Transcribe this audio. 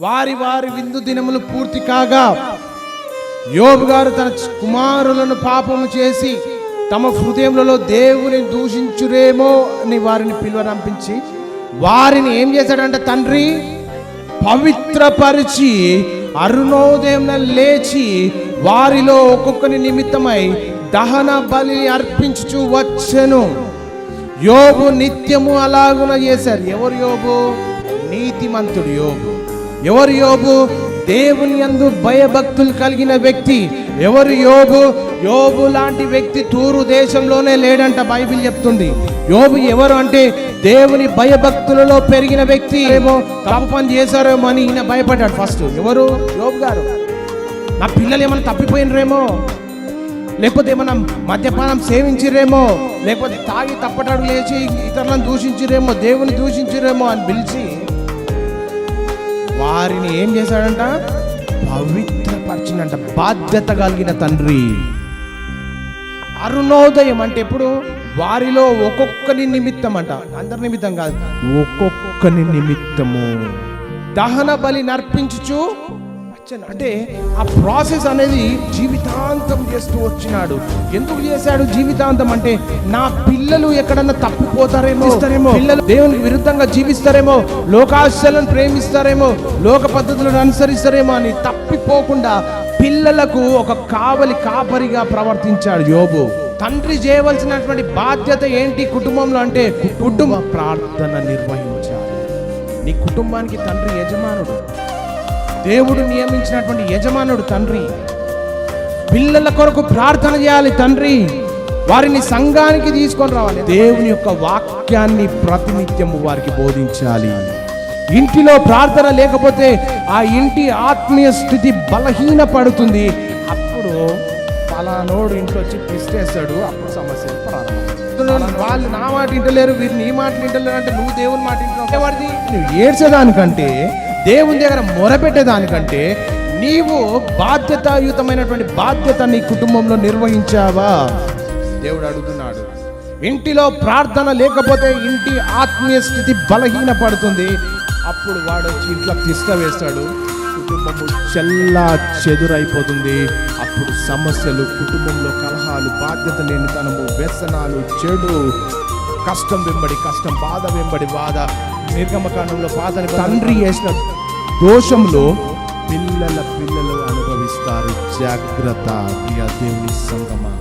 వారి వారి విందు దినములు పూర్తి కాగా యోబు గారు తన కుమారులను పాపము చేసి తమ హృదయములలో దేవుని దూషించురేమో అని వారిని పిలువనంపించి వారిని ఏం చేశాడంటే తండ్రి పవిత్రపరిచి అరుణోదయం లేచి వారిలో ఒక్కొక్కని నిమిత్తమై దహన బలి అర్పించుచు వచ్చెను. యోబు నిత్యము అలాగున చేశారు. ఎవరు యోబు? నీతిమంతుడు యోబు. ఎవరు యోబు? దేవుని యందు భయభక్తులు కలిగిన వ్యక్తి. ఎవరు యోబు? యోబు లాంటి వ్యక్తి తూరు దేశంలోనే లేడంట బైబిల్ చెప్తుంది. యోబు ఎవరు అంటే దేవుని భయభక్తులలో పెరిగిన వ్యక్తి. ఏమో తప్పు పని చేశారేమో అని ఈయన భయపడ్డాడు ఫస్ట్. ఎవరు? యోబు గారు. నా పిల్లలు ఏమైనా తప్పిపోయినరేమో, లేకపోతే ఏమన్నా మద్యపానం సేవించిరేమో, లేకపోతే తాగి తప్పటాడు లేచి ఇతరులను దూషించిరేమో, దేవుని దూషించిరేమో అని పిలిచి వారిని ఏం చేశాడంట? పవిత్రపరిచినంట. బాధ్యత కలిగిన తండ్రి. అరుణోదయం అంటే ఎప్పుడు? వారిలో ఒక్కొక్కని నిమిత్తం అంట, అందరి నిమిత్తం కాదు, ఒక్కొక్కని నిమిత్తము దహన బలి నర్పించుచు. అంటే ఆ ప్రాసెస్ అనేది జీవితాంతం చేస్తూ వచ్చినాడు. ఎందుకు చేశాడు జీవితాంతం అంటే నా పిల్లలు ఎక్కడన్నా తప్పిపోతారేమో, పిల్లలు దేవునికి విరుద్ధంగా జీవిస్తారేమో, లోకాశలను ప్రేమిస్తారేమో, లోక పద్ధతులను అనుసరిస్తారేమో అని తప్పిపోకుండా పిల్లలకు ఒక కాపరిగా ప్రవర్తించాడు యోబు. తండ్రి చేయవలసినటువంటి బాధ్యత ఏంటి కుటుంబంలో అంటే కుటుంబ ప్రార్థన నిర్వహించాలి. నీ కుటుంబానికి తండ్రి యజమానుడు. దేవుడు నియమించినటువంటి యజమానుడు తండ్రి. పిల్లల కొరకు ప్రార్థన చేయాలి తండ్రి. వారిని సంఘానికి తీసుకొని రావాలి. దేవుని యొక్క వాక్యాన్ని ప్రతినిత్యము వారికి బోధించాలి. ఇంటిలో ప్రార్థన లేకపోతే ఆ ఇంటి ఆత్మీయ స్థితి బలహీన పడుతుంది. అప్పుడు పలానోడు ఇంట్లో వచ్చి పిస్తేస్తాడు. అప్పుడు సమస్యలు ప్రారంభం. వాళ్ళు నా మాట వింటలేరు, వీరు నీ మాట వింటలేరు అంటే నువ్వు దేవుని మాట వింటున్నావు. నువ్వు ఏడ్చేదానికంటే, దేవుని దగ్గర మొరపెట్టేదానికంటే నీవు బాధ్యతాయుతమైనటువంటి బాధ్యత నీ కుటుంబంలో నిర్వహించావా? దేవుడు అడుగుతున్నాడు. ఇంటిలో ప్రార్థన లేకపోతే ఇంటి ఆత్మీయ స్థితి బలహీన పడుతుంది. అప్పుడు వాడు వచ్చి ఇంట్లో తిష్ట వేస్తాడు. కుటుంబము చెల్లా చెదురైపోతుంది. అప్పుడు సమస్యలు, కుటుంబంలో కలహాలు, బాధ్యత లేనితనము, వ్యసనాలు, చెడు, కష్టం వెంబడి కష్టం, బాధ వెంబడి బాధ. నిర్గమకాండంలో పాత తండ్రి చేసిన దోషంలో పిల్లలు అనుభవిస్తారు. జాగ్రత్త ప్రియ దేవుని సంగమా.